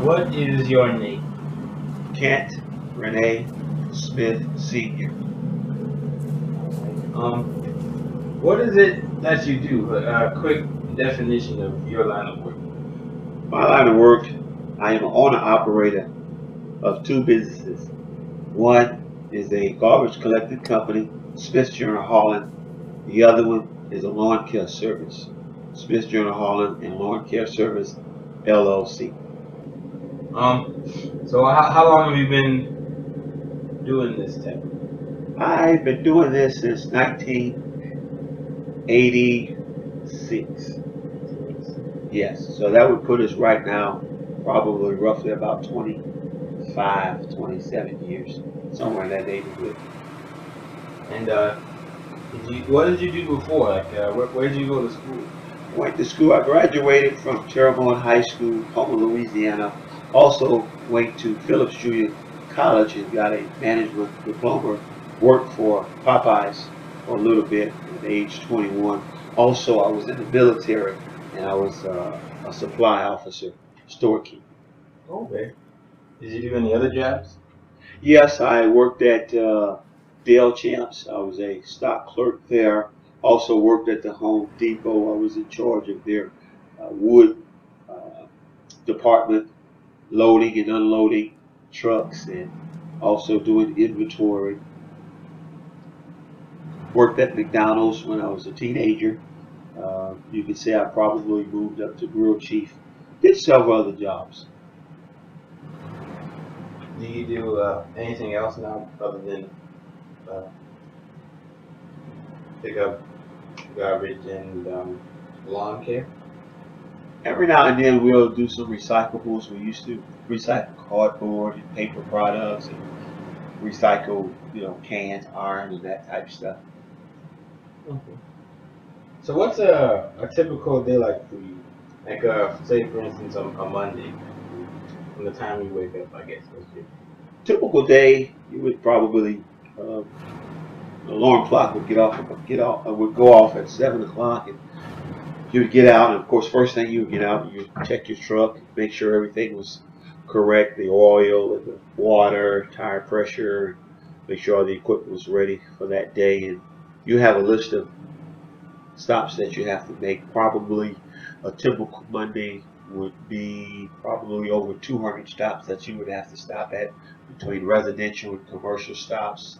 What is your name? Kent Renee Smith Sr. What is it that you do? A quick definition of your line of work. My line of work, I am an owner-operator of two businesses. One is a garbage collecting company, Smith Journal Hauling. The other one is a lawn care service, Smith Journal Hauling and Lawn Care Service, LLC. So how long have you been doing this type? I've been doing this since 1986. Yes, so that would put us right now probably roughly about 25, 27 years, somewhere in that neighborhood. And what did you do before? Like, where did you go to school? Went to school. I graduated from Terrebonne High School, Houma, Louisiana. Also went to Phillips Junior College and got a management diploma. Worked for Popeyes for a little bit at age 21. Also, I was in the military and I was a supply officer, storekeeper. Okay. Did you do any other jobs? Yes, I worked at Dale Champs. I was a stock clerk there. Also worked at the Home Depot. I was in charge of their wood department, loading and unloading trucks, and also doing inventory. Worked at McDonald's when I was a teenager. You could say I probably moved up to grill chief. Did several other jobs. Do you do anything else now other than pick up garbage and lawn care? Every now and then we'll do some recyclables. We used to recycle cardboard and paper products and recycle, cans, iron, and that type of stuff. Okay. So what's a typical day like for you? Like say for instance a Monday, from the time you wake up, I guess. Typical day, you would probably the alarm clock would would go off at 7 o'clock, and you would get out. And of course, first thing you would get out, you would check your truck, make sure everything was correct, the oil and the water, tire pressure, make sure all the equipment was ready for that day. And you have a list of stops that you have to make. Probably a typical Monday would be probably over 200 stops that you would have to stop at, between residential and commercial stops,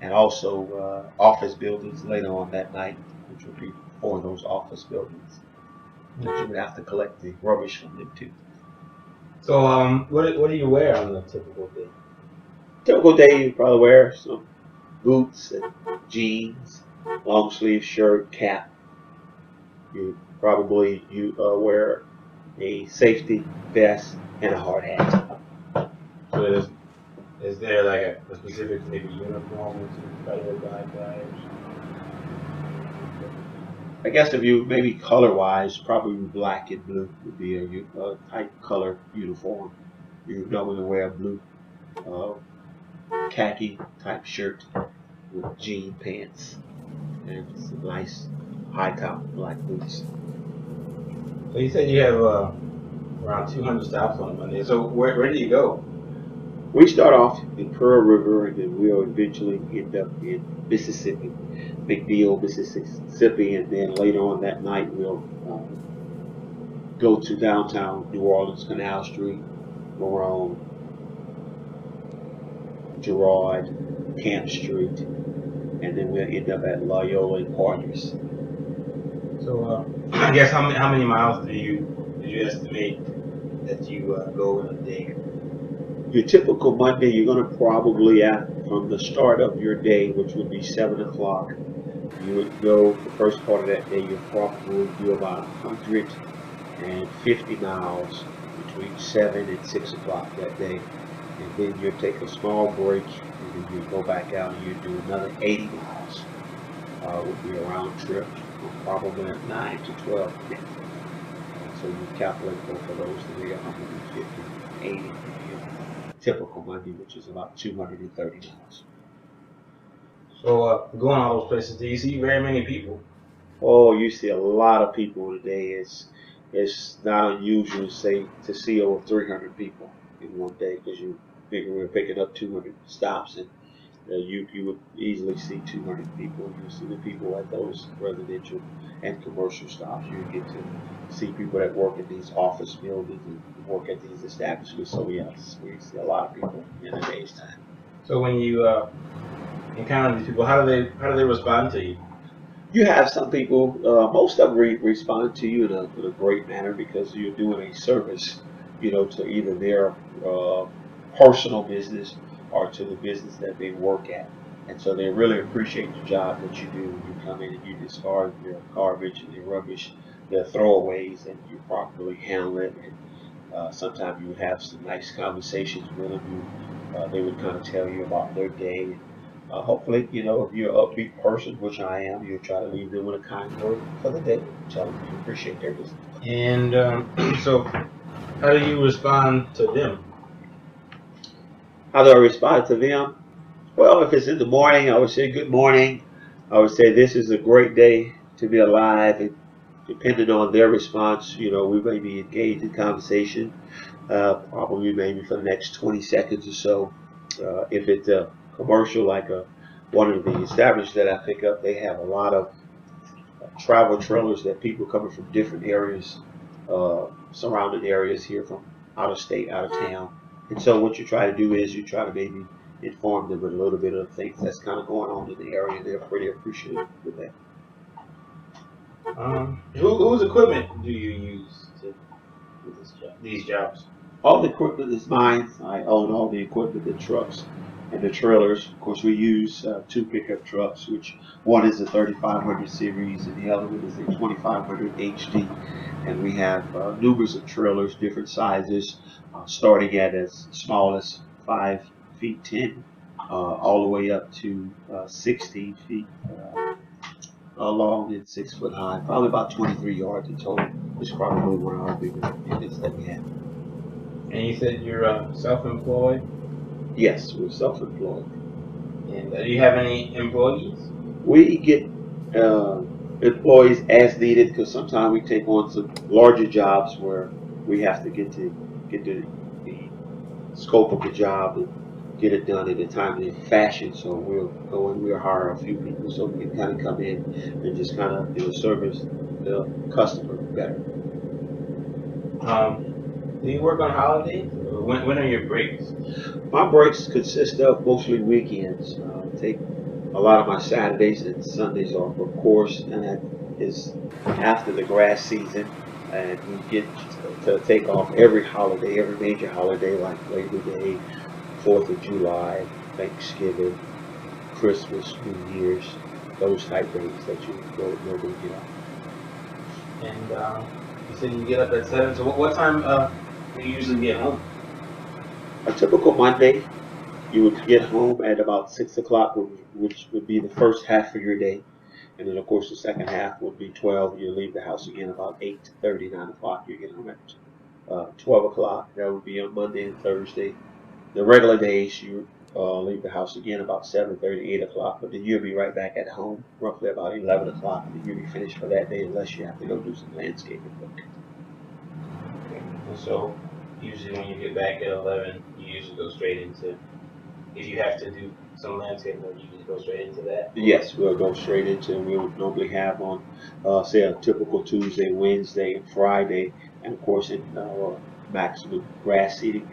and also office buildings later on that night, which would be for those office buildings that you would have to collect the rubbish from them too. So what do you wear on a typical day? Typical day, you probably wear some boots and jeans, long sleeve shirt, cap. You probably wear a safety vest and a hard hat. So is there like a specific maybe uniform that you try to abide by? I guess if you maybe color-wise, probably black and blue would be a type color uniform. You normally wear a blue uh, khaki type shirt with jean pants and some nice high top black boots. So you said you have around 200 stops on Monday. So where do you go? We start off in Pearl River, and then we'll eventually end up in Mississippi, McNeil, Mississippi, and then later on that night we'll go to downtown New Orleans, Canal Street, Marone, Girard, Camp Street, and then we'll end up at Loyola and Partners. So I guess how many miles did you estimate that you go in a day? Your typical Monday, you're going to probably, from the start of your day, which would be 7 o'clock, you would go, the first part of that day, you'll probably do about 150 miles between 7 and 6 o'clock that day. And then you'll take a small break, and then you go back out and you do another 80 miles. Would be a round trip, probably 9 to 12 minutes. So you calculate both of those to be 150, 80. Typical Monday, which is about 230 miles. So going all those places, do you see very many people? Oh, you see a lot of people today. It's not unusual to see over 300 people in one day because you figure we're picking up 200 stops, and you would easily see 200 people. You see the people at those residential and commercial stops. You get to see people that work in these office buildings and work at these establishments. So yes, we see a lot of people in a day's time. So when you encounter these people, how do they respond to you? You have some people, most of them respond to you in a great manner because you're doing a service, to either their uh, personal business or to the business that they work at. And so they really appreciate the job that you do. You come in and you discard their garbage and their rubbish, their throwaways, and you properly handle it. And sometimes you would have some nice conversations with them. They would kind of tell you about their day. Hopefully, if you're an upbeat person, which I am, you'll try to leave them with a kind word for the day. Tell them you appreciate their business. And so, how do you respond to them? How do I respond to them? Well, if it's in the morning, I would say good morning. I would say this is a great day to be alive. And depending on their response, we may be engaged in conversation, probably maybe for the next 20 seconds or so. If it's a commercial like one of the establishments that I pick up, they have a lot of travel trailers that people coming from different areas, surrounding areas here from out of state, out of town. And so what you try to do is you try to maybe inform them with a little bit of things that's kind of going on in the area. They're pretty appreciative with that. Whose equipment do you use to do these jobs? All the equipment is mine. I own all the equipment, the trucks and the trailers. Of course, we use two pickup trucks, which one is a 3500 series and the other one is a 2500 HD. And we have numerous of trailers, different sizes, starting at as small as 5 feet 10, all the way up to 16 feet long and 6 foot high, probably about 23 yards in total. It's probably one of our bigger units that we have. And you said you're self-employed. Yes, we're self-employed. And do you have any employees? We get uh, employees as needed because sometimes we take on some larger jobs where we have to get the scope of the job and get it done in a timely fashion. So we'll go and we'll hire a few people so we can kind of come in and just kind of service the customer better. Do you work on holidays? Or when are your breaks? My breaks consist of mostly weekends. Take a lot of my Saturdays and Sundays off, of course, and that is after the grass season. And we get to take off every holiday, every major holiday like Labor Day, 4th of July, Thanksgiving, Christmas, New Year's, those type days that you normally get off. And you said you get up at 7. So what time do you usually get home? A typical Monday, you would get home at about 6 o'clock, which would be the first half of your day. And then, of course, the second half would be 12. You leave the house again about 8:30, 9 o'clock. You get home at 12 o'clock. That would be on Monday and Thursday. The regular days, you leave the house again about 7:30, 8 o'clock. But then you'll be right back at home roughly about 11 o'clock. And then you'll be finished for that day unless you have to go do some landscaping work. And so usually when you get back at 11, you usually go straight into, if you have to do some landscape work, you just go straight into that? Yes, we'll go straight into, we would normally have on, say, a typical Tuesday, Wednesday, and Friday, and of course in maximum grass seeding,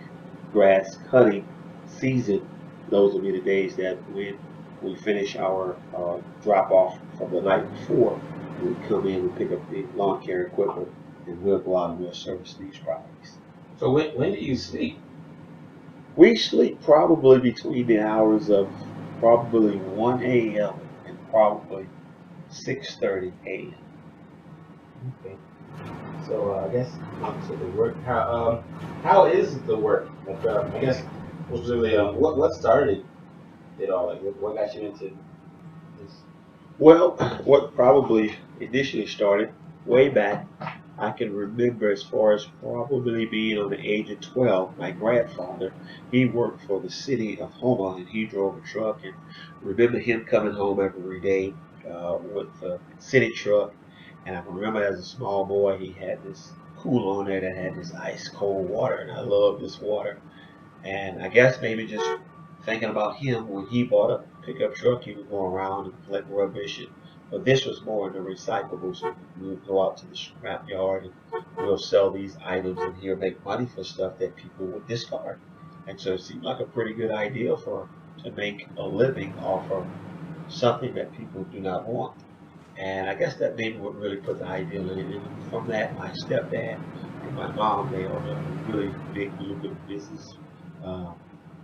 grass cutting season, those will be the days that when we finish our drop off from the night before, we come in and pick up the lawn care equipment, and we'll go out and we'll service these properties. So when do you sleep? We sleep probably between the hours of probably 1 a.m. and probably 6:30 a.m. Okay. So I guess so the work. How is the work? Like, I guess specifically, what started it all? Like what got you into this? Well, what probably initially started way back, I can remember as far as probably being on the age of 12, my grandfather, he worked for the city of Houma and he drove a truck, and remember him coming home every day with a city truck And I can remember as a small boy, he had this cooler on there that had this ice cold water, and I loved this water. And I guess maybe just thinking about him when he bought a pickup truck, he would go around and collect rubbish. But this was more in the recyclables. We would go out to the scrap yard and we'll sell these items in here, make money for stuff that people would discard. And so it seemed like a pretty good idea for to make a living off of something that people do not want. And I guess that maybe what really put the idea in it. And from that, my stepdad and my mom, they own a really big lucrative business. Uh,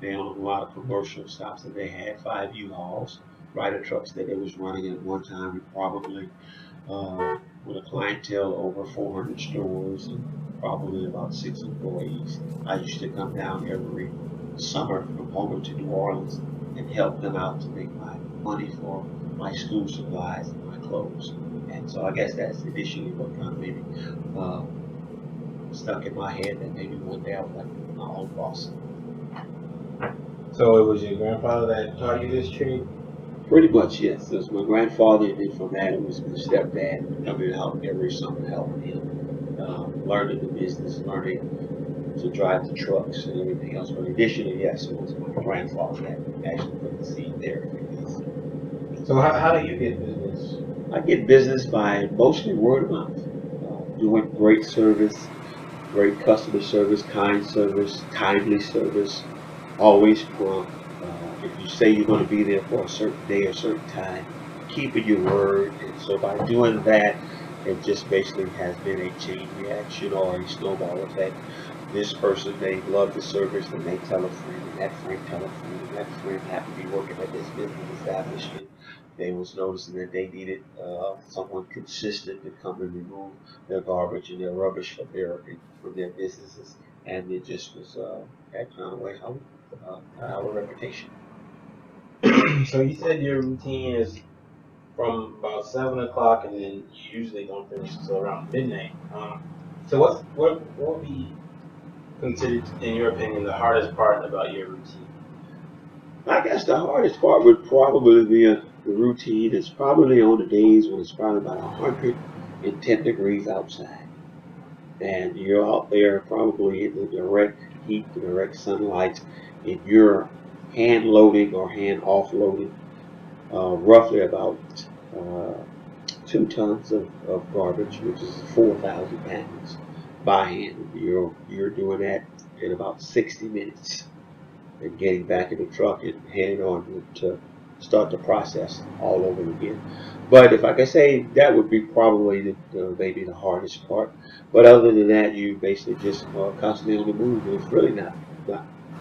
they own a lot of commercial stops, and they had 5 U-Hauls, Ryder trucks that they was running at one time, and probably with a clientele over 400 stores and probably about 6 employees. I used to come down every summer from Homer to New Orleans and help them out to make my money for my school supplies and my clothes. And so I guess that's initially what kind of maybe uh, stuck in my head that maybe one day I would like to be my own boss. So it was your grandfather that taught you this trade? Pretty much, yes. It was my grandfather, and then from that it was my stepdad coming out every summer helping him, learning the business, learning to drive the trucks and everything else. But additionally, yes, it was my grandfather that actually put the seed there. So how do you get business? I get business by mostly word of mouth, doing great service, great customer service, kind service, timely service, always prompt. If you say you're going to be there for a certain day or certain time, keeping your word. And so by doing that, it just basically has been a chain reaction or a snowball effect. This person, they love the service, and they tell a friend, and that friend tell a friend, and that friend happened to be working at this business establishment. They was noticing that they needed someone consistent to come and remove their garbage and their rubbish from their businesses, and it just was that kind of way how our reputation. So you said your routine is from about 7 o'clock, and then you usually don't finish until around midnight. So what would be considered, in your opinion, the hardest part about your routine? I guess the hardest part would probably be the routine. It's probably on the days when it's probably about 110 degrees outside, and you're out there probably in the direct heat, the direct sunlight, and you're hand loading or hand offloading roughly about uh, 2 tons of garbage, which is 4,000 pounds by hand. You're doing that in about 60 minutes and getting back in the truck and heading on to start the process all over again. But if I could say that would be probably maybe the hardest part. But other than that, you basically just constantly on the move. It's really not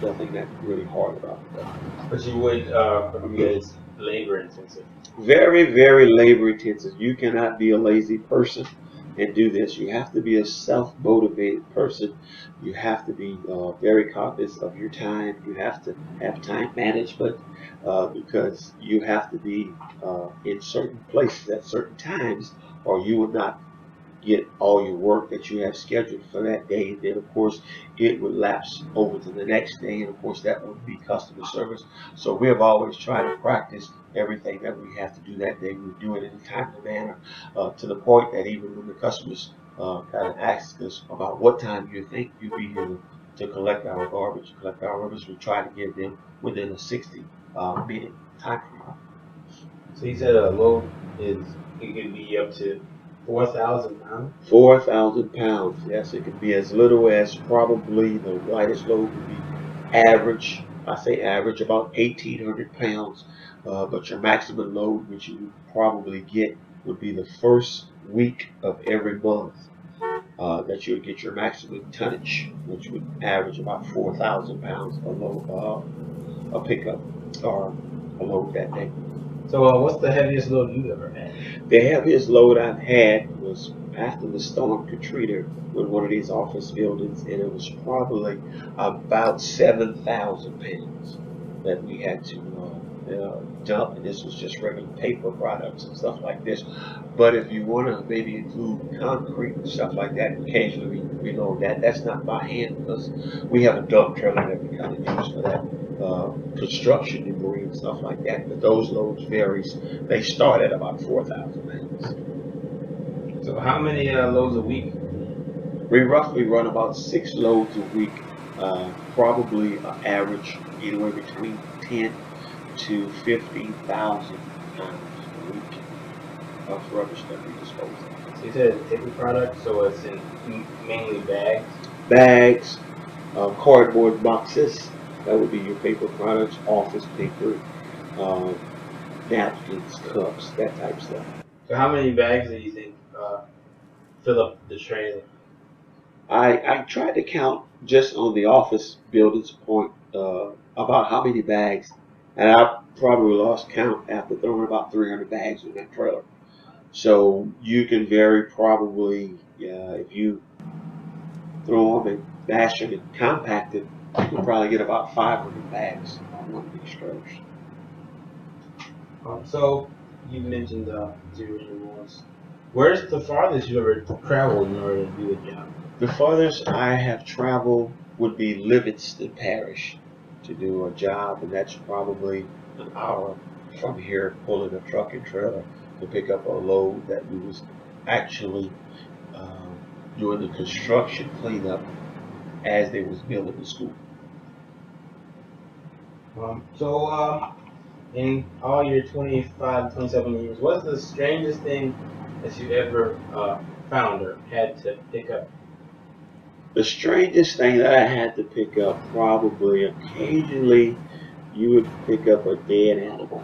nothing that really hard about it. But you would agree that it's labor intensive. Very, very labor intensive. You cannot be a lazy person and do this. You have to be a self-motivated person. You have to be very cognizant of your time. You have to have time management because you have to be in certain places at certain times, or you will not get all your work that you have scheduled for that day. And then, of course, it would lapse over to the next day. And, of course, that would be customer service. So we have always tried to practice everything that we have to do that day. We do it in a timely manner to the point that even when the customers kind of ask us about what time you think you'll be here to collect our garbage, we try to give them within a 60-minute time frame. So you said a load is it could be up to 4,000 pounds. 4,000 pounds. Yes, it could be as little as probably the lightest load would be average. I say average about 1,800 pounds. But your maximum load, which you would probably get, would be the first week of every month that you would get your maximum tonnage, which would average about 4,000 pounds a load, a pickup or a load that day. So what's the heaviest load you've ever had? The heaviest load I've had was after the storm Katrina with one of these office buildings, and it was probably about 7,000 pounds that we had to dump, and this was just regular paper products and stuff like this. But if you want to maybe include concrete and stuff like that, occasionally we load that. That's not by hand because we have a dump trailer that we kind of use for that. Construction debris and stuff like that, but those loads varies. They start at about 4,000 pounds. So how many loads a week? We roughly run about 6 loads a week, probably average anywhere between 10 to 15,000 pounds a week of rubbish that we dispose of. So you said it's paper products, so it's in mainly bags. Bags, cardboard boxes, that would be your paper products, office paper, uh, napkins, cups, that type of stuff. So how many bags do you think fill up the trailer? I tried to count just on the office buildings point about how many bags, and I probably lost count after throwing about 300 bags in that trailer. So you can very probably, if you throw them and bash them and compact it, you can probably get about 500 bags on one of these trailers. So you mentioned zero once. Where's the farthest you ever traveled in order to do the job? The farthest I have traveled would be Livingston Parish to do a job, and that's probably an hour from here, pulling a truck and trailer to pick up a load that we was actually um, doing the construction cleanup as they was building the school. So in all your 25, 27 years, what's the strangest thing that you ever found or had to pick up? The strangest thing that I had to pick up, probably occasionally, you would pick up a dead animal.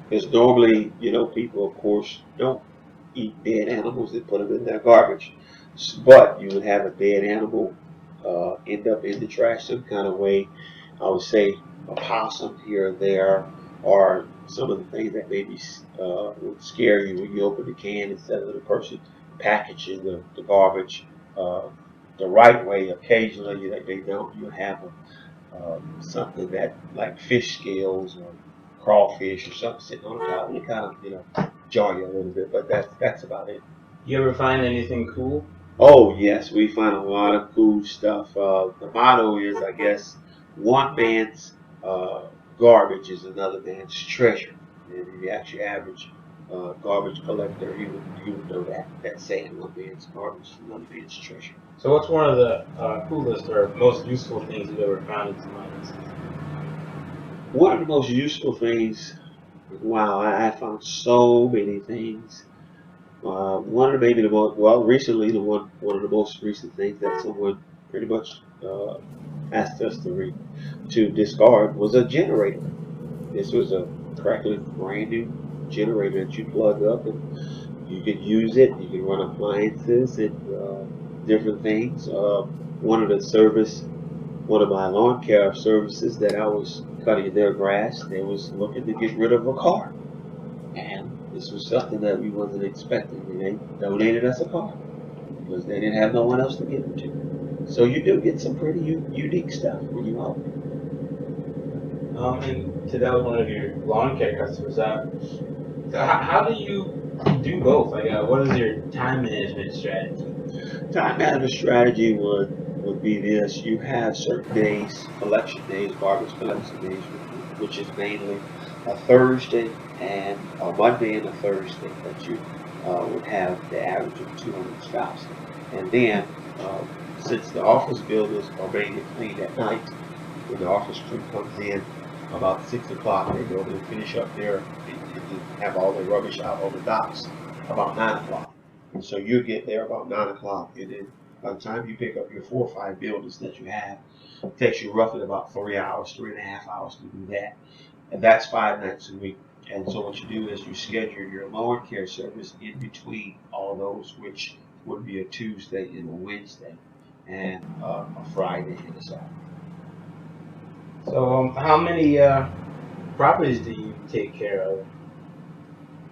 Because normally, people, of course, don't eat dead animals. They put them in their garbage. But you would have a dead animal end up in the trash some kind of way. I would say a possum here or there, or some of the things that maybe would scare you when you open the can instead of the person packaging the garbage the right way. Occasionally, they don't. You have something that like fish scales or crawfish or something sitting on top, and it kind of jar you a little bit. But that's about it. You ever find anything cool? Oh yes, we find a lot of cool stuff. The motto is, I guess, one man's garbage is another man's treasure. And if you actually average garbage collector, you would know that saying, one man's garbage is another man's treasure. So what's one of the coolest or most useful things you've ever found in some items? One of the most useful things, wow, I found so many things. One of the maybe the most recently one of the most recent things that someone pretty much asked us to discard was a generator. This was a crackling brand new generator that you plug up and you could use it. You can run appliances and different things. One of my lawn care services that I was cutting their grass, they was looking to get rid of a car. And this was something that we wasn't expecting. And they donated us a car because they didn't have no one else to give it to. So you do get some pretty unique stuff when you out there. And so that was one of your lawn care customers. So how do you do both? Like, what is your time management strategy? Time management strategy would be this. You have certain days, collection days, garbage collection days, which is mainly a Thursday and a Monday and a Thursday that you would have the average of 200 stops. And then, since the office buildings are mainly cleaned at night, when the office crew comes in about 6 o'clock, they go and finish up there and have all their rubbish out on the docks about 9 o'clock. And so you get there about 9 o'clock, and then by the time you pick up your 4 or 5 buildings that you have, it takes you roughly about 3 hours, 3.5 hours to do that. And that's 5 nights a week. And so what you do is you schedule your lawn care service in between all those, which would be a Tuesday and a Wednesday, and a Friday and a Saturday. So how many properties do you take care of?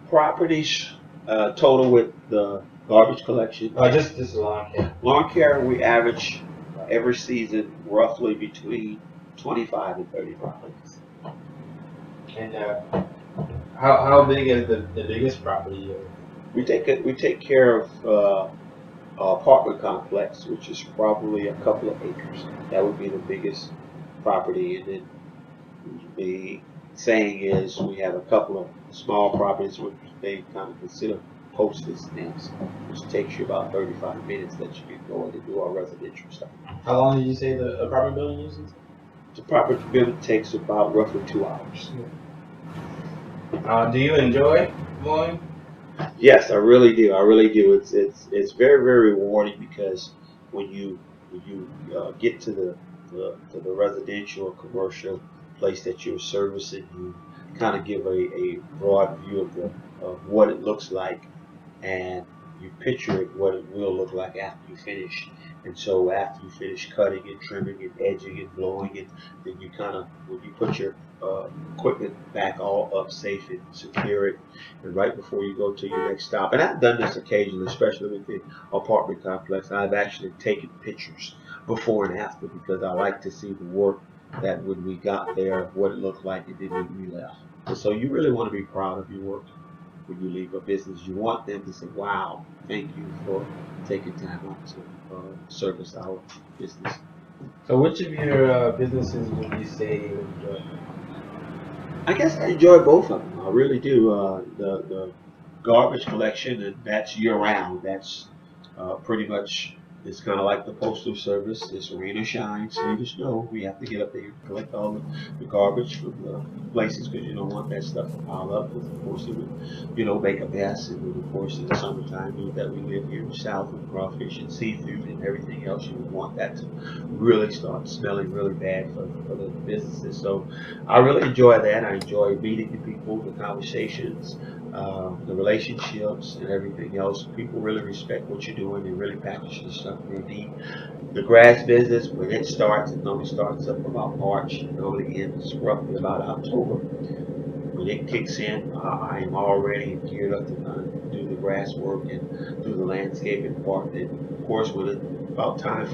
Properties total with the garbage collection. Just lawn care. Lawn care, we average every season roughly between 25 and 30 properties. And how big is the biggest property? We take care of apartment complex, which is probably a couple of acres. That would be the biggest property, and then the saying is we have a couple of small properties which they kind of consider postage stamps, which takes you about 35 minutes that you can go in and do our residential stuff. How long did you say the apartment building usually? The proper building takes about roughly 2 hours. Do you enjoy mowing? Yes, I really do. I really do. It's very very rewarding because when you get to the residential or commercial place that you're servicing, you kind of give a broad view of what it looks like, and you picture it what it will look like after you finish. And so after you finish cutting and trimming and edging and blowing it, then you kind of when you put your equipment back all up safe and secure it, and right before you go to your next stop. And I've done this occasionally, especially with the apartment complex. I've actually taken pictures before and after because I like to see the work that when we got there, what it looked like, and then when we left. And so you really want to be proud of your work when you leave a business. You want them to say, wow, thank you for taking time out to service our business. So which of your businesses would you say you enjoy? I guess I enjoy both of them. I really do. The garbage collection, and that's year round. That's pretty much, it's kind of like the postal service. It's rain or shine, sleet or snow. We have to get up there and collect all the garbage from the places because you don't want that stuff to pile up. Because of course it would, make a mess. And then of course in the summertime, that we live here in the south with crawfish and seafood and everything else, you would want that to really start smelling really bad for the businesses. So I really enjoy that. I enjoy meeting the people, the conversations, the relationships, and everything else. People really respect what you're doing. They really package the stuff they need. The grass business, when it starts, it normally starts up about March. It normally ends roughly about October. When it kicks in, I am already geared up to kind of do the grass work and do the landscaping part. And of course, when it's about time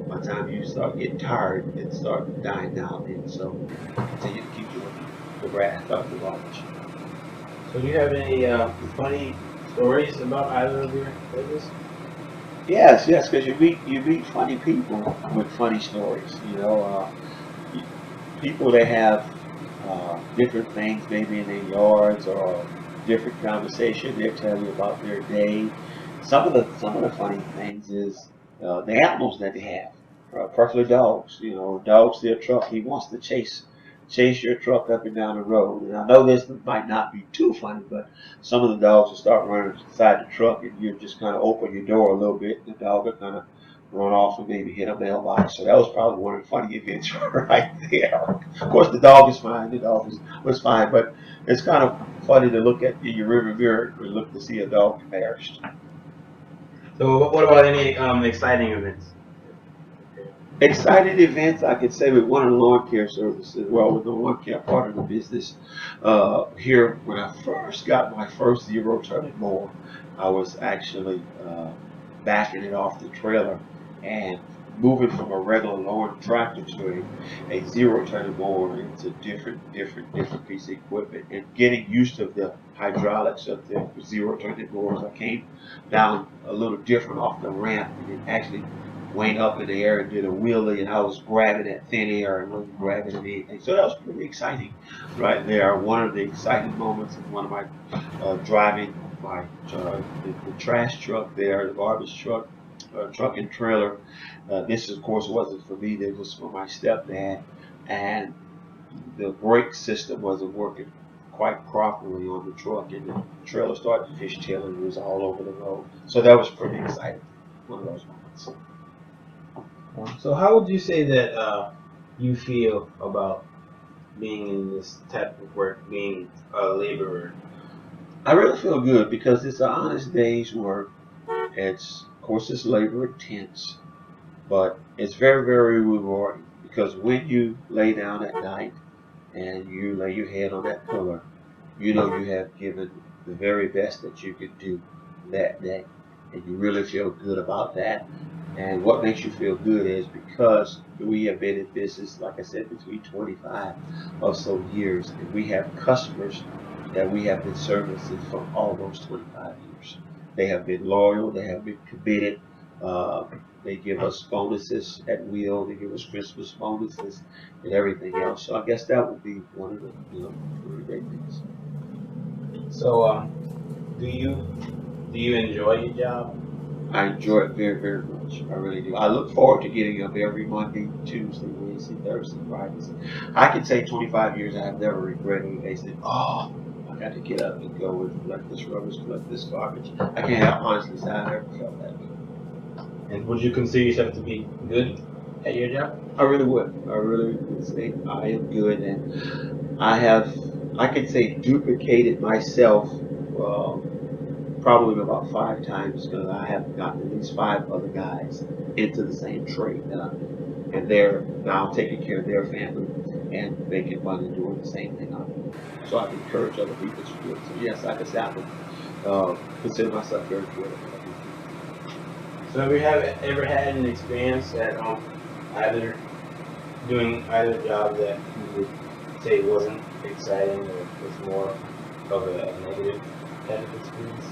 by the time you start getting tired, it starts dying down. And so continue to keep doing the grass, the garbage. So do you have any funny stories about either of your business? Yes, yes, because you meet funny people with funny stories. People that have different things maybe in their yards or different conversation. They'll tell you about their day. Some of the funny things is the animals that they have, particularly dogs. Dogs, their truck. He wants to chase your truck up and down the road. And I know this might not be too funny, but some of the dogs will start running inside the truck, and you just kind of open your door a little bit, and the dog will kind of run off and maybe hit a mailbox. So that was probably one of the funny events right there. Of course, the dog is fine. The dog was fine, but it's kind of funny to look at in your rearview mirror and look to see a dog embarrassed. So what about any exciting events? Exciting events, I could say, with one of the lawn care services, well, with the lawn care part of the business. Here, when I first got my first zero-turning mower, I was actually backing it off the trailer and moving from a regular lawn tractor to a zero-turning mower. It's a different piece of equipment, and getting used to the hydraulics of the zero-turning mowers. I came down a little different off the ramp, and it actually went up in the air and did a wheelie, and I was grabbing that thin air and wasn't grabbing anything. So that was pretty exciting right there. One of the exciting moments in one of my driving my the trash truck there, the garbage truck, truck and trailer. This, of course, wasn't for me. This was for my stepdad, and the brake system wasn't working quite properly on the truck, and the trailer started fishtailing. It was all over the road. So that was pretty exciting. One of those moments. So how would you say that you feel about being in this type of work, being a laborer? I really feel good because it's an honest day's work. Of course, it's labor intense, but it's very, very rewarding because when you lay down at night and you lay your head on that pillow, you know you have given the very best that you could do that day, and you really feel good about that. And what makes you feel good is because we have been in business, like I said, between 25 or so years, and we have customers that we have been servicing for almost 25 years. They have been loyal, they have been committed. Uh, they give us bonuses at will, they give us Christmas bonuses and everything else. So I guess that would be one of the great things. So do you Do you enjoy your job? I enjoy it very, very much. I really do. I look forward to getting up every Monday, Tuesday, Wednesday, Thursday, Fridays. I can say 25 years I have never regretted it. They said, oh, I got to get up and go and collect this rubbish, collect this garbage. I can't honestly say I never felt that way. And would you consider yourself to be good at your job? I really would. I really would say I am good, and I can say duplicated myself probably about 5 times because I have gotten at least 5 other guys into the same trade that I'm in, and they're now taking care of their family and making money doing the same thing I'm doing. So I encourage other people to do it. So yes, I can say I can consider myself very good at what I do. So have you ever had an experience at either doing either job that you would say wasn't exciting or was more of a negative type of experience?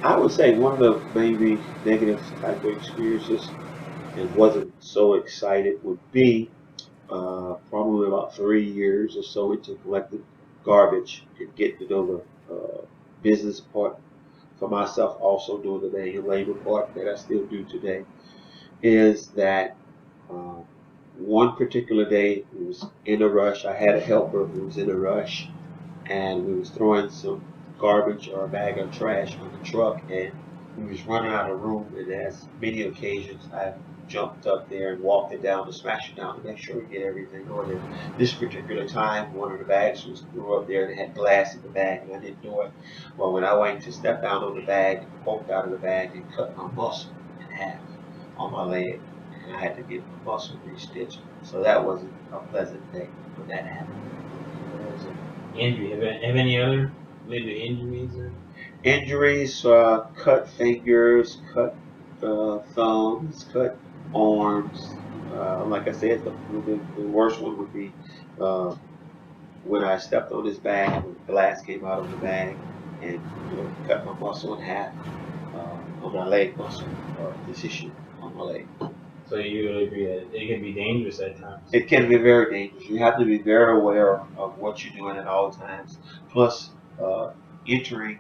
I would say one of the maybe negative type of experiences and wasn't so excited would be probably about 3 years or so into collecting garbage and getting to know the business part for myself, also doing the manual labor part that I still do today, is that uh, one particular day we was in a rush. I had a helper who was in a rush, and we was throwing some garbage or a bag of trash on the truck, and we was running out of room. And as many occasions, I jumped up there and walked it down to smash it down to make sure we get everything on it. This particular time, one of the bags was threw up there and it had glass in the bag, and I didn't know it. Well, when I went to step down on the bag, poked out of the bag and cut my muscle in half on my leg, and I had to get my muscle restitched. So that wasn't a pleasant day when that happened. There's an injury. Have any other maybe injuries or? Injuries, cut fingers, cut thumbs, cut arms. Like I said, the worst one would be uh, when I stepped on this bag, when the glass came out of the bag and cut my muscle in half on my leg muscle, this issue on my leg. So you would agree that it can be dangerous at times. It can be very dangerous. You have to be very aware of what you're doing at all times. Plus, entering,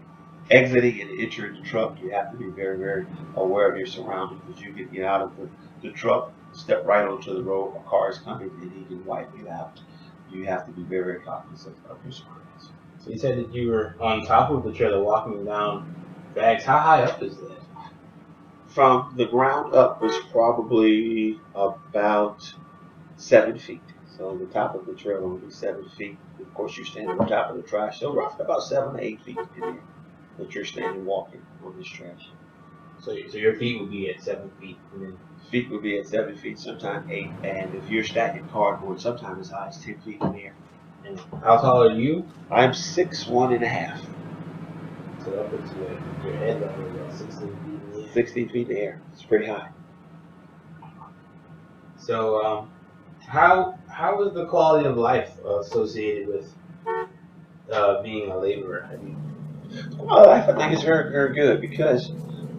exiting, and entering the truck, you have to be very, very aware of your surroundings because you can get out of the truck, step right onto the road, a car is coming, and he can wipe you out. You have to be very, very cognizant of your surroundings. So you said that you were on top of the trailer walking down bags. How high up is that? From the ground up was probably about 7 feet. So the top of the trailer would be 7 feet. Of course, you're standing on top of the trash, so roughly about 7 to 8 feet in there that you're standing walking on this trash. So your feet would be at 7 feet, and then Feet would be at 7 feet, sometimes 8, and if you're stacking cardboard, sometimes as high as 10 feet in the air. and how tall are you? I'm 6'1" and a half, So that puts you at your head level about 16 feet in the air. 16 feet in the air. It's pretty high. So how is the quality of life associated with being a laborer? I mean, Well, life I think is very, very good because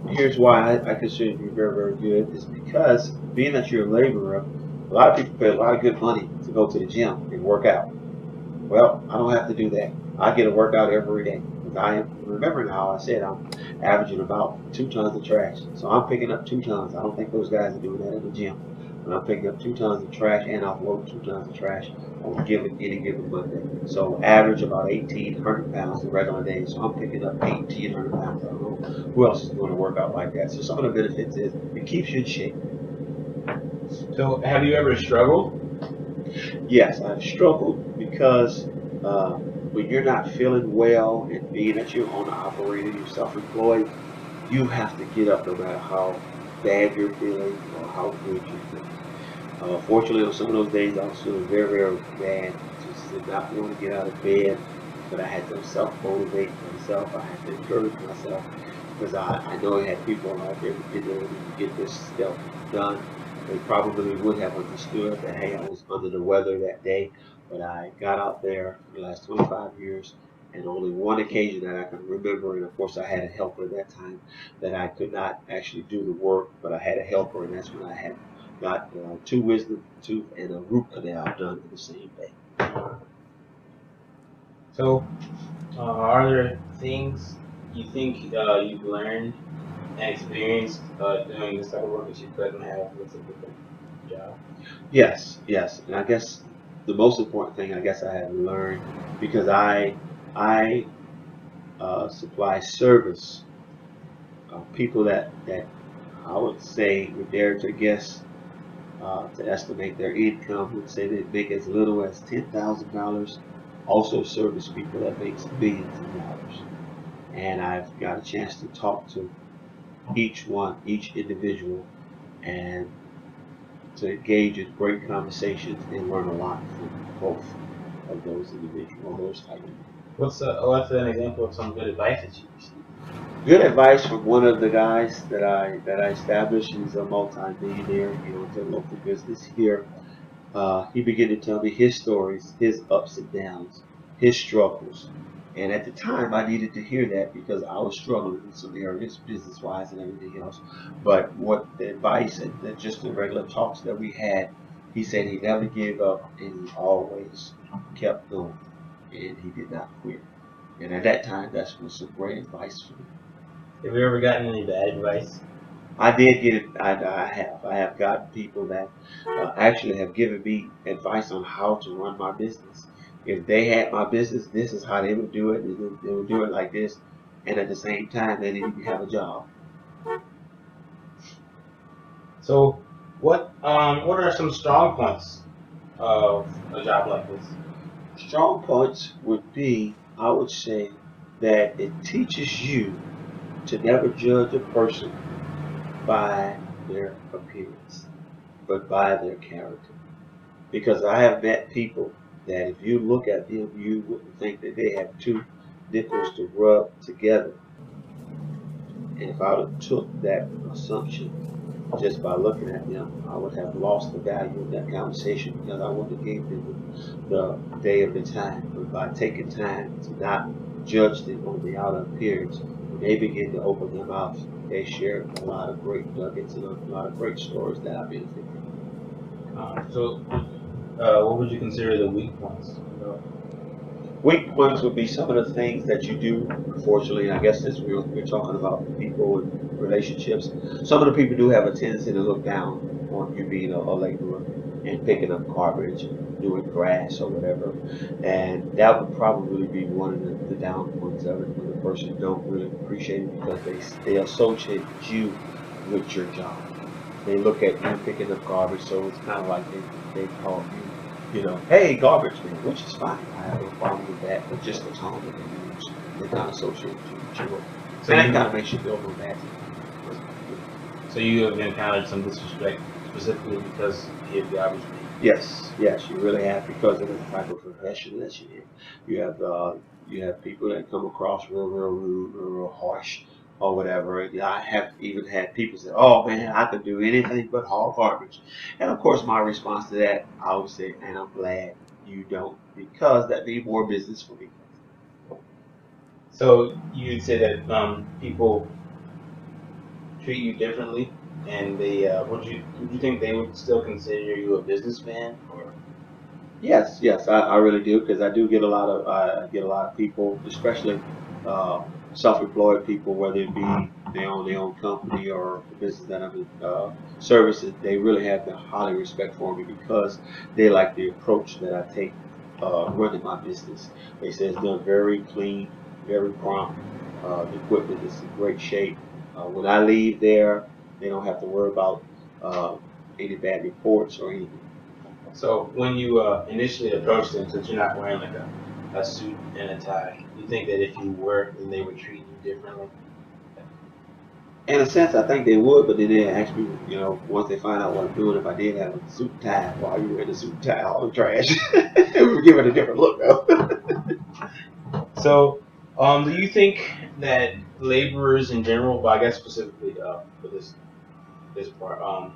here's why I consider it to be very, very good is because being that you're a laborer, a lot of people pay a lot of good money to go to the gym and work out. Well, I don't have to do that. I get a workout every day. Remember now, I said I'm averaging about 2 tons of trash. So I'm picking up 2 tons. I don't think those guys are doing that in the gym. But I'm picking up 2 tons of trash and offloading 2 tons of trash on any given Monday. So average about 1,800 pounds in regular days. So I'm picking up 1,800 pounds. I don't know who else is doing a workout like that. So some of the benefits is it keeps you in shape. so have you ever struggled? Yes, I've struggled because when you're not feeling well and being that you're owner operator, you're self-employed, you have to get up no matter how bad you're feeling or how good you're feeling. Fortunately, on some of those days, I was feeling very, very bad. Just did not want to get out of bed, but I had to self-motivate myself. I had to encourage myself because I know I had people out there who didn't really get this stuff done. They probably would have understood that, hey, I was under the weather that day, but I got out there for the last 25 years, and only one occasion that I can remember, and of course I had a helper at that time, that I could not actually do the work, but I had a helper, and that's when I had got 2 wisdom tooth and a root canal done in the same day. So are there things you think you've learned and experienced doing this type of work that you couldn't have with a different job? Yes, yes. And I guess the most important thing I guess I have learned because I supply service people that I would say would dare to guess to estimate their income would say they make as little as $10,000. Also service people that makes millions of dollars. And I've got a chance to talk to each one, each individual, and to engage in great conversations and learn a lot from both of those individuals, those type of people. What's an example of some good advice that you received? Good advice from one of the guys that I established. He's a multi-millionaire, it's a local business here. He began to tell me his stories, his ups and downs, his struggles. And at the time, I needed to hear that because I was struggling in some areas, business wise and everything else. But what the advice and just the regular talks that we had, he said he never gave up and he always kept going and he did not quit. And at that time, that was some great advice for me. Have you ever gotten any bad advice? I did get it. I have gotten people that actually have given me advice on how to run my business. If they had my business, this is how they would do it. They would do it like this, and at the same time, they didn't even have a job. So, what are some strong points of a job like this? Strong points would be, I would say, that it teaches you to never judge a person by their appearance, but by their character. Because I have met people that if you look at them, you wouldn't think that they have two nickels to rub together. And if I would have took that assumption just by looking at them, I would have lost the value of that conversation because I wouldn't have gave them the day of the time. But by taking time to not judge them on the outer appearance, when they begin to open their mouth, they share a lot of great nuggets and a lot of great stories that I benefit So, what would you consider the weak points? Weak points would be some of the things that you do, unfortunately, and I guess since we're talking about people and relationships, some of the people do have a tendency to look down on you being a laborer and picking up garbage and doing grass or whatever. And that would probably be one of the down points of it when the person don't really appreciate it because they associate you with your job. They look at you picking up garbage, so it's kind of like they call you, hey, garbage man, which is fine. I have no problem with that, but just the tone that they use, they kind of associate you with your work. So And that you, kind of makes you feel no bad. so you have encountered some disrespect specifically because he is garbage man. Yes, yes, you really have because of the type of profession that you're in. You have people that come across real rude, real harsh, or whatever. And I have even had people say, "Oh man, I could do anything but haul garbage." And of course, my response to that, I would say, "And I'm glad you don't, because that means more business for me." So you'd say that people treat you differently, and they would you think they would still consider you a businessman or? Yes, yes, I really do because I do get a lot of I get a lot of people, especially uh, self-employed people, whether it be they own their own company or the business that I'm servicing. They really have the highly respect for me because they like the approach that I take running my business. They say it's done very clean, very prompt. The equipment is in great shape. When I leave there, they don't have to worry about uh, any bad reports or anything. So when you initially approached them, since you're not wearing like a suit and a tie, you think that if you were, then they would treat you differently? In a sense, I think they would, but then they ask me, once they find out what I'm doing, if I did have a suit and tie, why are you wearing a suit and tie? All the trash. It would give it a different look, though. So, do you think that laborers in general, but I guess specifically for this part,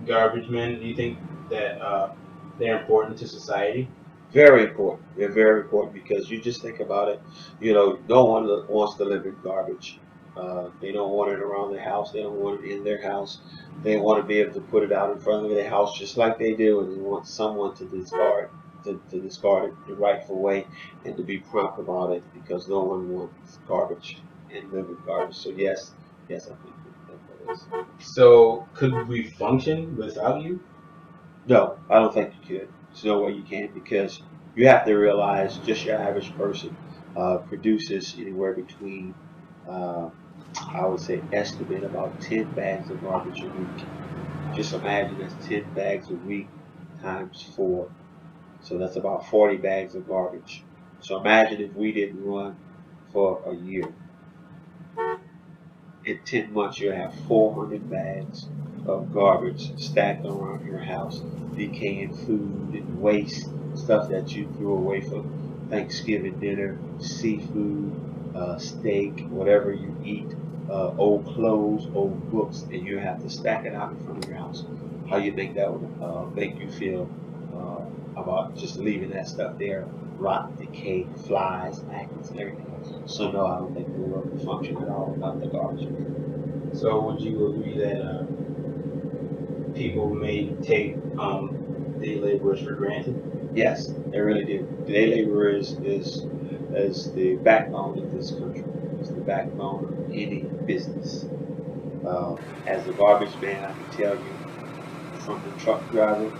garbage men, do you think that they're important to society? Very important. They're very important because you just think about it. No one wants to live in garbage. They don't want it around their house. They don't want it in their house. They want to be able to put it out in front of their house just like they do, and they want someone to discard it the rightful way and to be prompt about it because no one wants garbage and live with garbage. So yes, yes, I think that is. So could we function without you? No, I don't think you could. There's no way you can because you have to realize just your average person produces anywhere between, uh, I would say, estimate about 10 bags of garbage a week. Just imagine that's 10 bags a week times 4. So that's about 40 bags of garbage. So imagine if we didn't run for a year. In 10 months, you'll have 400 bags of garbage stacked around your house, decaying food and waste, stuff that you threw away for Thanksgiving dinner, seafood, steak, whatever you eat, old clothes, old books, and you have to stack it out in front of your house. How you think that would make you feel about just leaving that stuff there, rot, decay, flies, maggots, and everything? So no, I don't think we will function at all without the garbage. So would you agree that people may take day laborers for granted? Yes, they really do. Day labor is the backbone of this country. It's the backbone of any business. As a garbage man, I can tell you, from the truck driver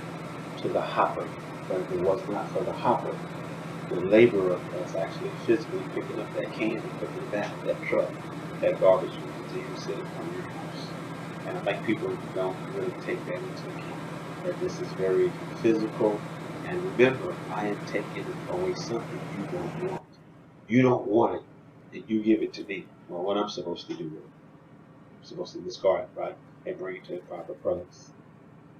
to the hopper, but if it was not for the hopper, the laborer that's actually physically picking up that can and putting it back in that truck, that garbage will continue to sit in front of your house. And I think people don't really take that into account, that this is very physical. And remember, I am taking away something you don't want. You don't want it, and you give it to me. Well, what I'm supposed to do with it? I'm supposed to discard it, right? And bring it to the proper place.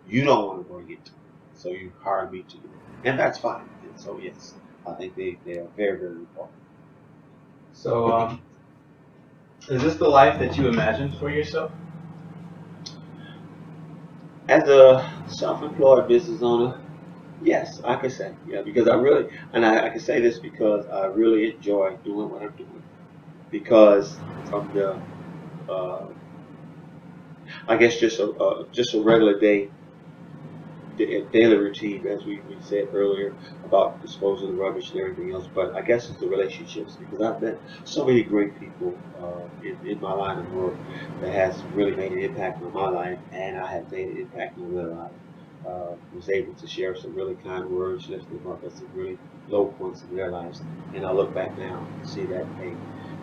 You don't want to bring it to me, so you hire me to do it. And that's fine. And so, yes, I think they are very, very important. So is this the life that you imagined for yourself? As a self-employed business owner, yes, I can say, yeah, because I really, and I can say this because I really enjoy doing what I'm doing. Because from the, uh, I guess just a regular day, daily routine, as we said earlier about disposing of rubbish and everything else. But I guess it's the relationships because I've met so many great people in my line of work that has really made an impact on my life, and I have made an impact on their life. Was able to share some really kind words, lift them up at some really low points in their lives, and I look back now and see that, hey,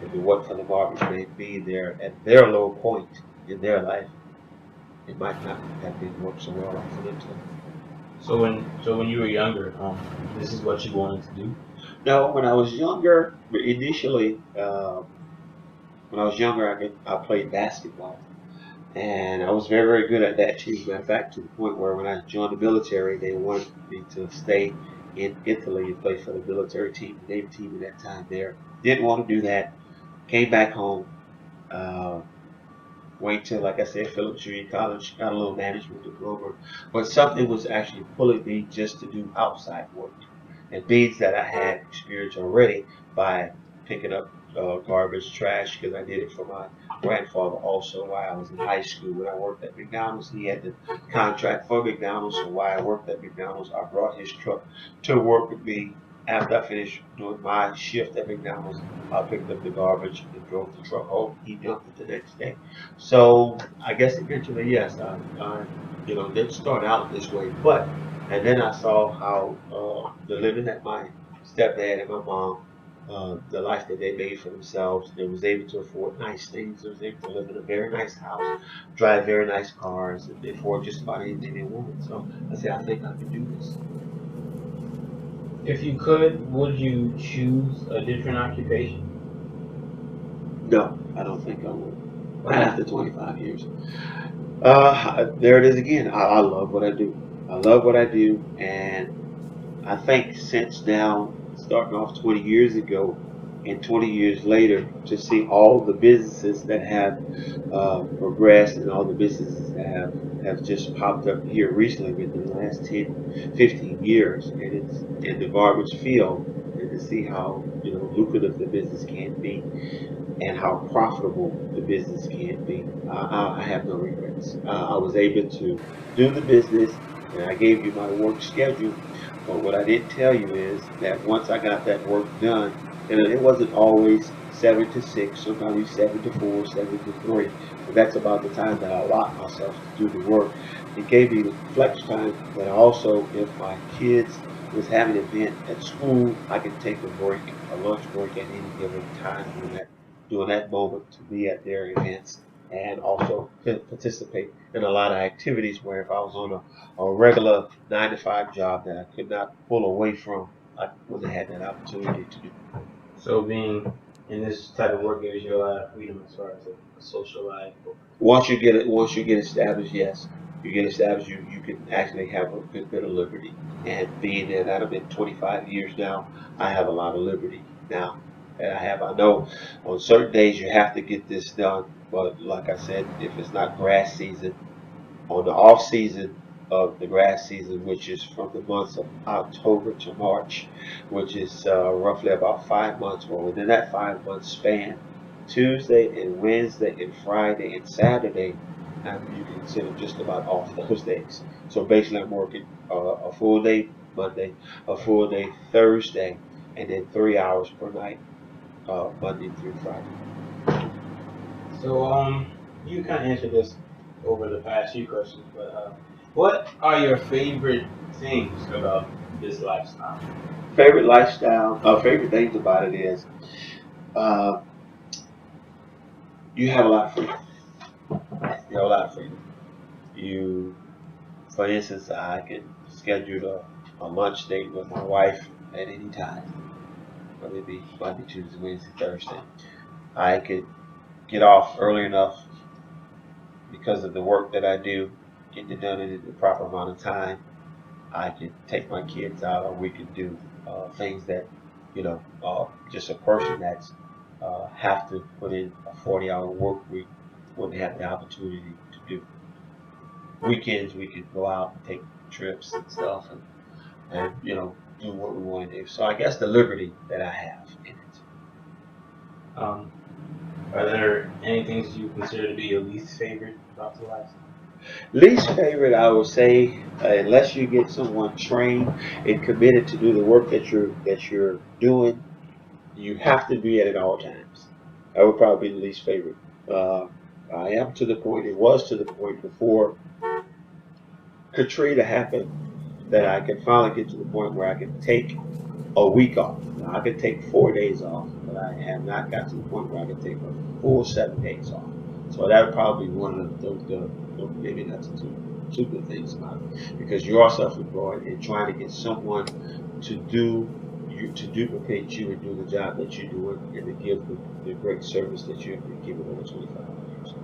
if it wasn't for the garbage man being there at their low point in their life, it might not have been worked so well for them to. So when you were younger, this is what you wanted to do. No, when I was younger, initially, when I was younger, I played basketball, and I was very, very good at that too. Matter of fact, to the point where when I joined the military, they wanted me to stay in Italy and play for the military team, the Navy team at that time. There, didn't want to do that. Came back home. Uh, Went to, like I said, Phillips Junior College, got a little management diploma, but something was actually pulling me just to do outside work. And being that I had experience already by picking up garbage, trash, because I did it for my grandfather also while I was in high school. When I worked at McDonald's, he had the contract for McDonald's, so while I worked at McDonald's, I brought his truck to work with me. After I finished doing my shift at McDonald's, I picked up the garbage and drove the truck home. He dumped it the next day. So I guess eventually, yes, I didn't start out this way, but and then I saw how the living that my stepdad and my mom, the life that they made for themselves, they was able to afford nice things. They was able to live in a very nice house, drive very nice cars, and they afford just about anything they wanted. So I said, I think I can do this. If you could, would you choose a different occupation? No, I don't think I would. Why Not not? after 25 years. There it is again. I love what I do. I love what I do, and I think since now, starting off 20 years ago and 20 years later, to see all the businesses that have progressed and all the businesses that have just popped up here recently within the last 10, 15 years, and it's in the garbage field, and to see how lucrative the business can be and how profitable the business can be. I have no regrets. I was able to do the business, and I gave you my work schedule. But what I didn't tell you is that once I got that work done, and it wasn't always 7 to 6, sometimes 7 to 4, 7 to 3. But that's about the time that I allot myself to do the work. It gave me the flex time that also, if my kids was having an event at school, I could take a break, a lunch break at any given time during that moment to be at their events and also participate in a lot of activities where if I was on a regular 9 to 5 job that I could not pull away from, I wouldn't have had that opportunity to do. So being in this type of work gives you a lot of freedom as far as a social life. Once you get established, yes, you get established, you can actually have a good bit of liberty. And being that I've been 25 years now, I have a lot of liberty now. And I know on certain days you have to get this done, but like I said, if it's not grass season, on the off season of the grass season, which is from the months of October to March, which is roughly about 5 months. Well, within that 5 month span, Tuesday and Wednesday and Friday and Saturday, you can consider just about off those days. So basically, I'm working a full day Monday, a full day Thursday, and then 3 hours per night, Monday through Friday. So you kind of answered this over the past few questions, but what are your favorite things about this lifestyle? Favorite things about it is uh, you have a lot of freedom. You have a lot of freedom. You, for instance, I can schedule a lunch date with my wife at any time, whether it be Monday, Tuesday, Wednesday, Thursday. I could get off early enough because of the work that I do, get it done in the proper amount of time. I could take my kids out, or we could do things that, just a person that's have to put in a 40-hour work week wouldn't have the opportunity to do. Weekends we could go out and take trips and stuff and do what we want to do. So I guess the liberty that I have in it. Um, are there any things you consider to be your least favorite about the lifestyle? Least favorite, I would say, unless you get someone trained and committed to do the work that you're doing, you have to be at it all times. That would probably be the least favorite. Uh, I am to the point. It was to the point before Katrina happened that I could finally get to the point where I could take a week off. Now, I could take 4 days off, but I have not got to the point where I could take a full 7 days off. So that would probably be one of maybe that's two good things about it, because you are self-employed and trying to get someone to duplicate you and do the job that you're doing and to give the great service that you've been giving over 25 years.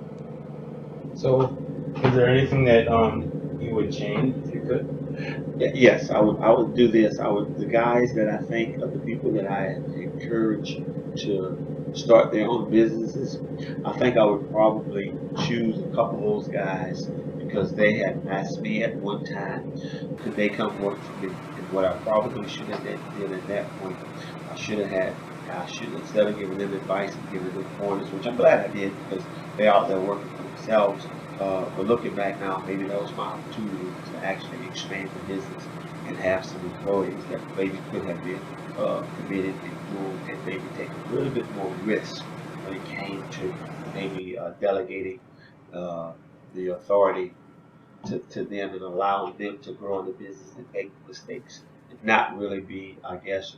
So, is there anything that you would change if you could? Yes, I would do this. The guys that I think of the people that I encourage to start their own businesses. I think I would probably choose a couple of those guys because they had asked me at one time, could they come work for me? And what I probably should have did at that point, I should, instead of giving them advice and giving them pointers, which I'm glad I did because they're out there working for themselves. But looking back now, maybe that was my opportunity to actually expand the business and have some employees that maybe could have been committed and doing and maybe take a little bit more risk when it came to maybe delegating uh, the authority to them and allowing them to grow in the business and make mistakes and not really be, I guess,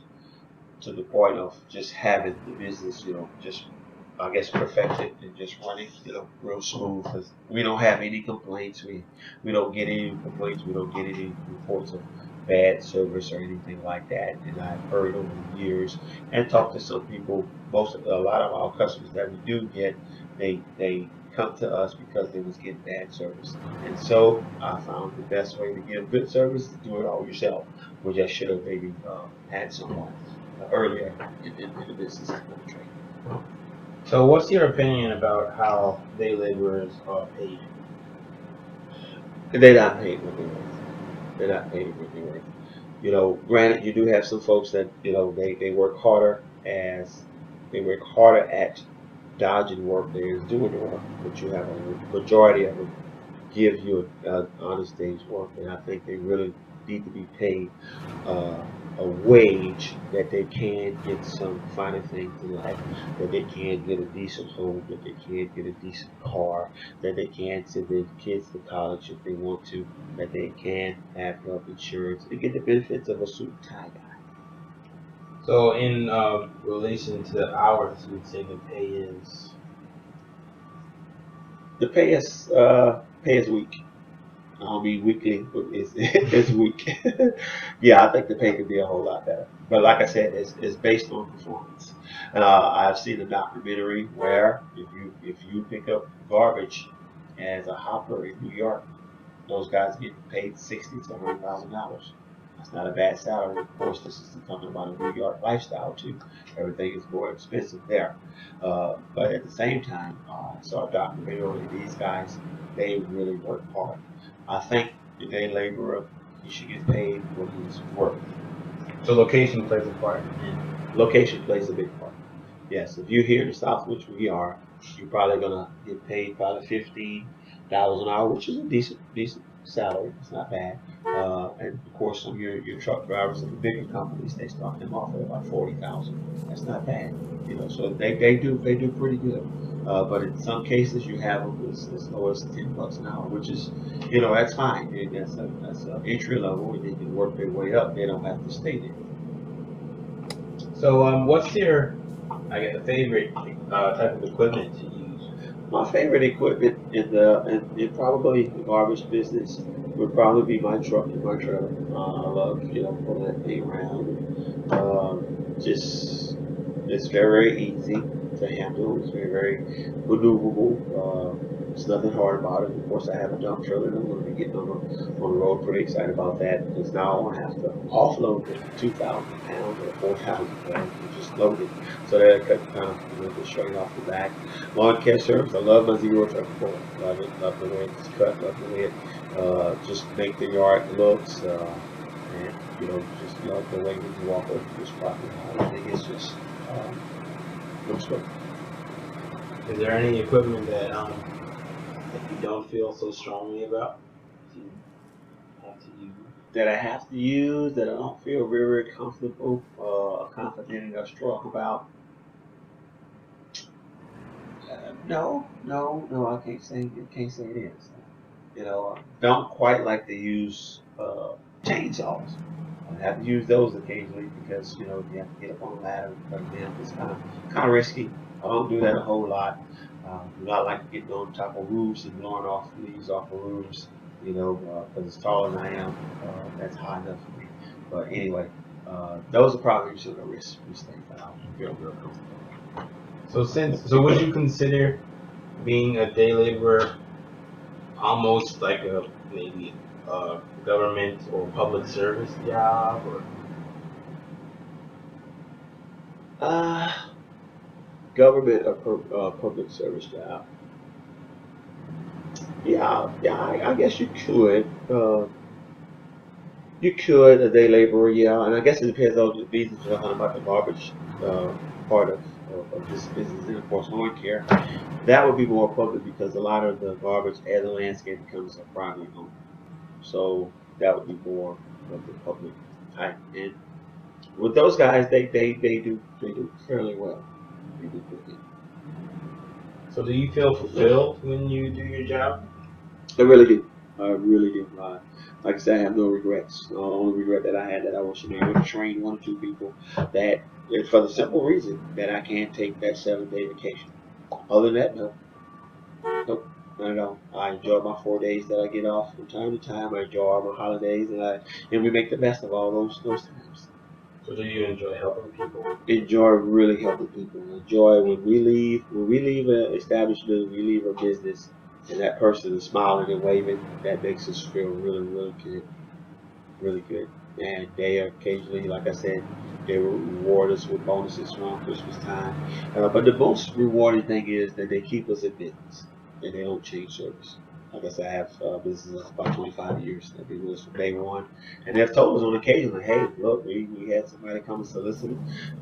to the point of just having the business, just I guess perfected and just running, real smooth. Because we don't have any complaints. We don't get any complaints. We don't get any reports of bad service or anything like that. And I've heard over the years and talked to some people. A lot of our customers that we do get, they come to us because they was getting bad service. And so I found the best way to give good service is to do it all yourself, which I should have maybe had someone earlier in the business administration. So, what's your opinion about how day laborers are paid? They're not paid what they're worth. They're not paid what they're worth. Granted, you do have some folks that they work harder at dodging work than is doing the work, but you have a majority of them give you an honest day's work, and I think they really need to be paid uh, a wage that they can get some finer things in life, that they can get a decent home, that they can get a decent car, that they can send their kids to college if they want to, that they can have health insurance and get the benefits of a suit and tie guy. So in relation to the hours, you would say the pay is. The pay is weak. I don't mean weekly, but it's weak. Yeah, I think the pay could be a whole lot better. But like I said, it's based on performance. I've seen a documentary where if you pick up garbage as a hopper in New York, those guys get paid $60,000 to $100,000. That's not a bad salary. Of course, this is talking about a New York lifestyle too. Everything is more expensive there. But at the same time, I saw a documentary where these guys, they really work hard. I think the day laborer, he should get paid what he's worth. So location plays a part. Location plays a big part. Yes, if you're here in the South, which we are, you're probably gonna get paid probably $15 an hour, which is a decent salary. It's not bad. And of course, some of your truck drivers in the bigger companies, they start them off at about 40,000. That's not bad, you know. So they do pretty good. But in some cases, you have them as low as $10 an hour, which is, you know, that's fine. And that's a entry level, and they can work their way up. They don't have to stay there. So what's your, I guess, favorite type of equipment to use? My favorite equipment in probably the garbage business would probably be my truck and my trailer. I love, you know, pulling that thing around. Just it's very easy to handle. It's very maneuverable. There's nothing hard about it. Of course, I have a dump trailer, and I'm going to be getting on the road. Pretty excited about that because now I won't have to offload the 2,000 pounds or 4,000 pounds and just load it. So that I cut kind of, you know, just straight off the back. Lawn care service. I love my zero turn pull. Love it. Love the way it's cut. Love the way it just make the yard looks. And you know, just love the way when you walk over this property. I think it's just looks good. Is there any equipment that you don't feel so strongly about? You have to use. That I have to use that I don't feel very comfortable, confident or strong about. No, I can't say it is. You know, I don't quite like to use chainsaws. I have to use those occasionally because you know you have to get up on a ladder and cut them. It's kind of risky. I don't do that a whole lot. Do not like getting on top of roofs and blowing off leaves off of roofs. You know, because as tall as I am, that's high enough for me. But anyway, those are probably some of the risks things that I don't feel real comfortable. So would you consider being a day laborer almost like a maybe a government or public service job, or Uh, Government or public service job. Yeah, I guess you could. You could a day laborer, yeah, and I guess it depends on the business you're talking about the garbage uh, part of this business, and of course lawn care. That would be more public because a lot of the garbage as a landscape becomes a private home. So that would be more of the public type. And with those guys, they do fairly well. They do pretty good. so do you feel fulfilled when you do your job? I really do. I really do. Like I said, I have no regrets. The only regret that I had that I was able to train one or two people that, and for the simple reason that I can't take that 7 day vacation. Other than that, no, nope, not at all. I enjoy my 4 days that I get off from time to time. I enjoy all my holidays, and we make the best of all those times. So do you enjoy helping people? Enjoy really helping people. Enjoy when we leave an establishment, we leave a business, and that person is smiling and waving. That makes us feel really good, really good. And they occasionally, like I said, they will reward us with bonuses around Christmas time. But the most rewarding thing is that they keep us in business and they don't change service. I guess I have businesses about 25 years. They've been with us from day one, and they've told us on occasion, like, "Hey, look, we had somebody come and solicit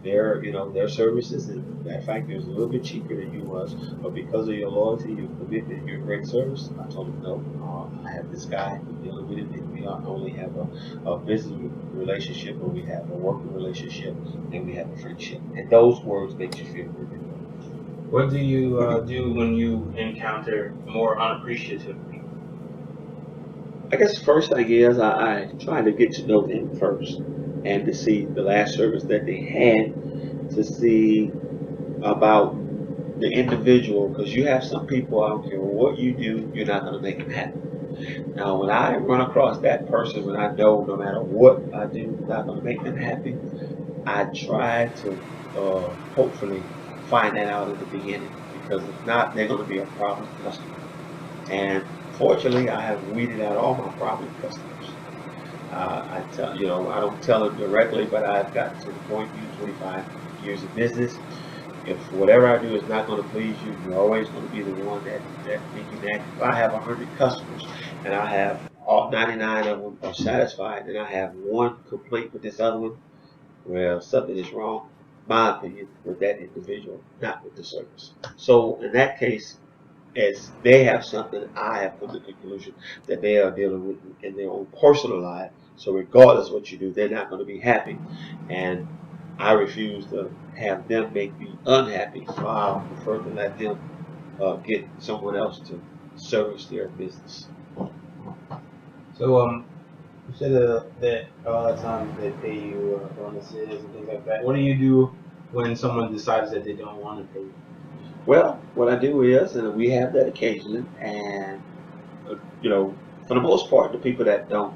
their services, and matter of fact, it was a little bit cheaper than you was, but because of your loyalty, your commitment, your great service." I told them, "No, I have this guy who's dealing with it, and we not only have a business relationship, but we have a working relationship, and we have a friendship." And those words make you feel really good. What do you do when you encounter more unappreciative people? I guess the first thing is I try to get to know them first and to see the last service that they had, to see about the individual, because you have some people, I don't care what you do, you're not going to make them happy. Now, when I run across that person, when I know no matter what I do, I'm not going to make them happy, I try to hopefully find that out at the beginning, because if not, they're going to be a problem customer. And fortunately, I have weeded out all my problem customers. I don't tell them directly, but I've gotten to the point in 25 years of business. If whatever I do is not going to please you, you're always going to be the one that thinking that. If I have 100 customers and I have all 99 of them are satisfied, and I have one complaint with this other one, well, something is wrong, my opinion, with that individual, not with the service. So in that case, as they have something, I have come to the conclusion that they are dealing with in their own personal life. So regardless of what you do, they're not going to be happy. And I refuse to have them make me unhappy. So I'll prefer to let them get someone else to service their business. So you said that a lot of times they pay you bonuses and things like that. What do you do when someone decides that they don't want to pay you? Well, what I do is, and we have that occasionally, and for the most part, the people that don't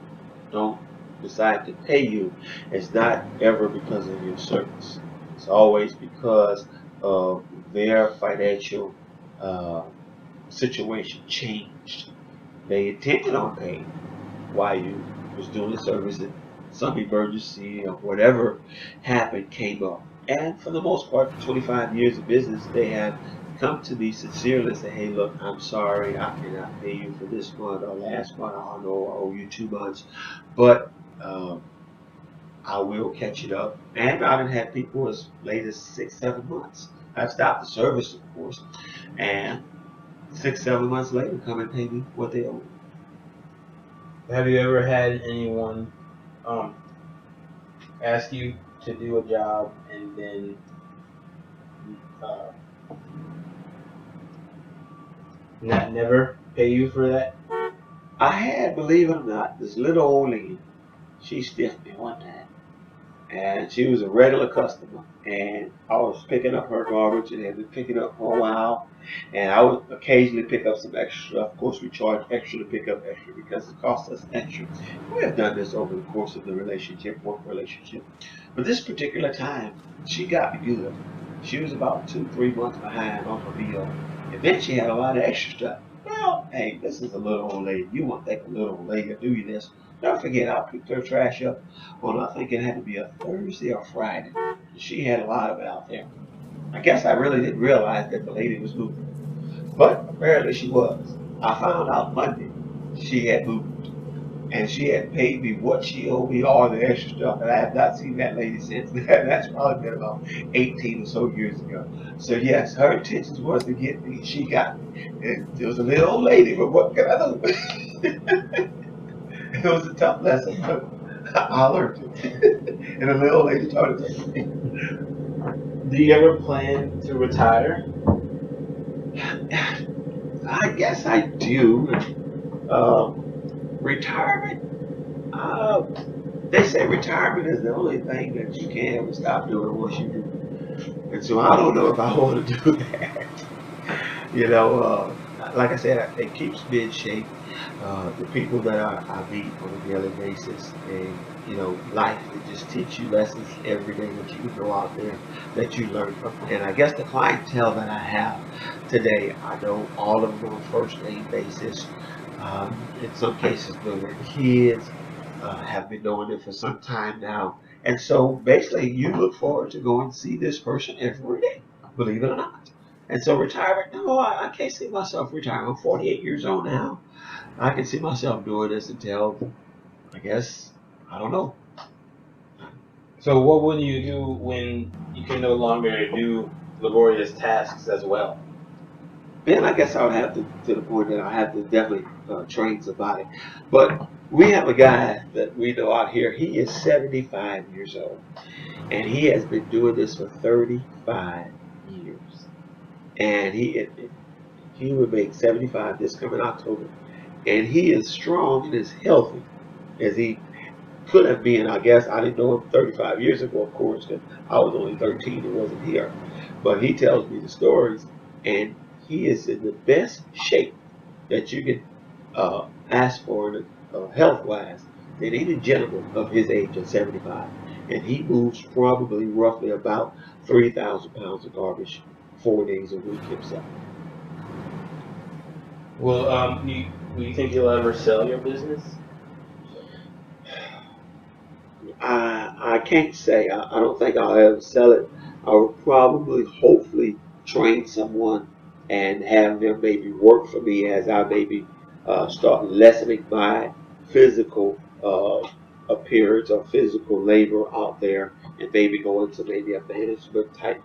decide to pay you, it's not ever because of your service. It's always because of their financial uh, situation changed. They intended on paying while you was doing the service, and some emergency or whatever happened came up. And for the most part, 25 years of business, they have come to me sincerely and say, "Hey, look, I'm sorry, I cannot pay you for this month or last month. I know I owe you 2 months, but um, I will catch it up." And I've had people as late as 6, 7 months. I've stopped the service, of course, and 6, 7 months later, come and pay me what they owe. Have you ever had anyone um, ask you to do a job and then uh, never pay you for that? I had, believe it or not, this little old lady. She stiffed me one time, and she was a regular customer. And I was picking up her garbage, and had been picking up for a while. And I would occasionally pick up some extra. Of course, we charge extra to pick up extra because it costs us extra. We have done this over the course of the relationship, work relationship. But this particular time, she got me good. She was about 2, 3 months behind on her bill, and then she had a lot of extra stuff. Well, hey, this is a little old lady. You won't think a little old lady will do you this. Don't forget, I picked her trash up on, I think it had to be a Thursday or Friday. She had a lot of it out there. I guess I really didn't realize that the lady was moving, but apparently she was. I found out Monday she had moved, and she had paid me what she owed me, all the extra stuff, and I have not seen that lady since. That's probably been about 18 or so years ago. So yes, her intentions was to get me. She got me. And it was a little old lady, but what can I do? It was a tough lesson, but I learned it. And a little old lady taught it to me. Do you ever plan to retire? I guess I do. Uh, Retirement. Uh, they say retirement is the only thing that you can't ever stop doing once you do. And so I don't know if I want to do that. Like I said, it keeps me in shape. The people that I meet on a daily basis, and life, it just teach you lessons every day that you go out there that you learn from. And I guess the clientele that I have today, I know all of them on a first name basis. In some cases, know their kids, have been knowing it for some time now. And so basically, you look forward to going to see this person every day, believe it or not. And so retirement, no, I can't see myself retiring. I'm 48 years old now. I can see myself doing this until, I guess, I don't know. So what would you do when you can no longer do laborious tasks as well? Then I guess I would have to the point that I have to definitely train somebody. But we have a guy that we know out here. He is 75 years old, and he has been doing this for 35 years. And he would make 75 this coming October, and he is strong and is healthy as he could have been. I guess I didn't know him 35 years ago, of course, because I was only 13 and wasn't here. But he tells me the stories, and he is in the best shape that you can ask for health-wise than any gentleman of his age at 75. And he moves probably roughly about 3,000 pounds of garbage 4 days a week himself. Well, do you think you'll ever sell your business? I can't say. I don't think I'll ever sell it. I would probably, hopefully, train someone and have them maybe work for me as I maybe start lessening my physical appearance or physical labor out there, and maybe go into maybe a management type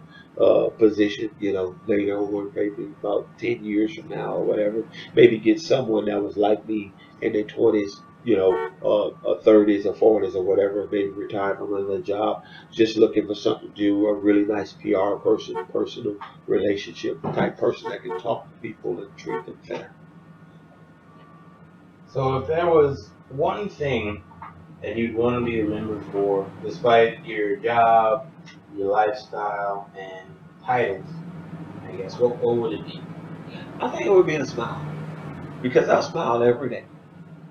position, later on, maybe about 10 years from now or whatever. Maybe get someone that was like me in their 20s, 30s or 40s or whatever, maybe retired from another job, just looking for something to do, a really nice PR person, personal relationship type person that can talk to people and treat them fair. So if there was one thing that you'd want to be remembered for, despite your job, your lifestyle, and titles, I guess, what would it be? I think it would be a smile, because I smile every day.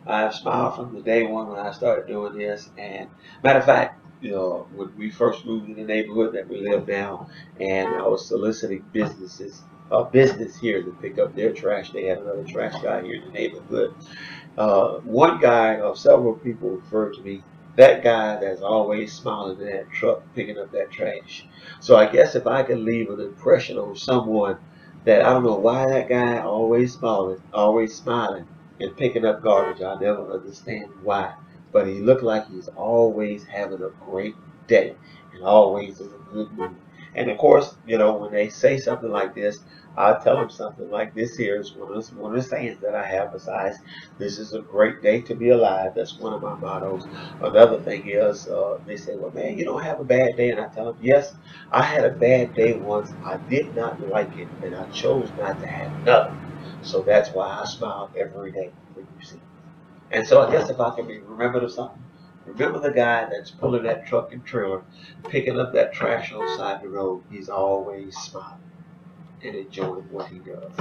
I have smiled from the day one when I started doing this. And matter of fact, when we first moved in the neighborhood that we live now, and I was soliciting business here to pick up their trash. They had another trash guy here in the neighborhood. One guy or several people referred to me, that guy that's always smiling in that truck picking up that trash. So I guess if I could leave an impression on someone that I don't know why that guy always smiling and picking up garbage, I never understand why. But he looked like he's always having a great day and always in a good mood. And of course, when they say something like this, I tell them something like this here is one of the sayings that I have besides this is a great day to be alive. That's one of my mottos. Another thing is, they say, well, man, you don't have a bad day. And I tell them, yes, I had a bad day once. I did not like it, and I chose not to have another. So that's why I smile every day when you see me. And so I guess if I can be remembered of something, remember the guy that's pulling that truck and trailer, picking up that trash on the side of the road. He's always smiling and enjoying what he does.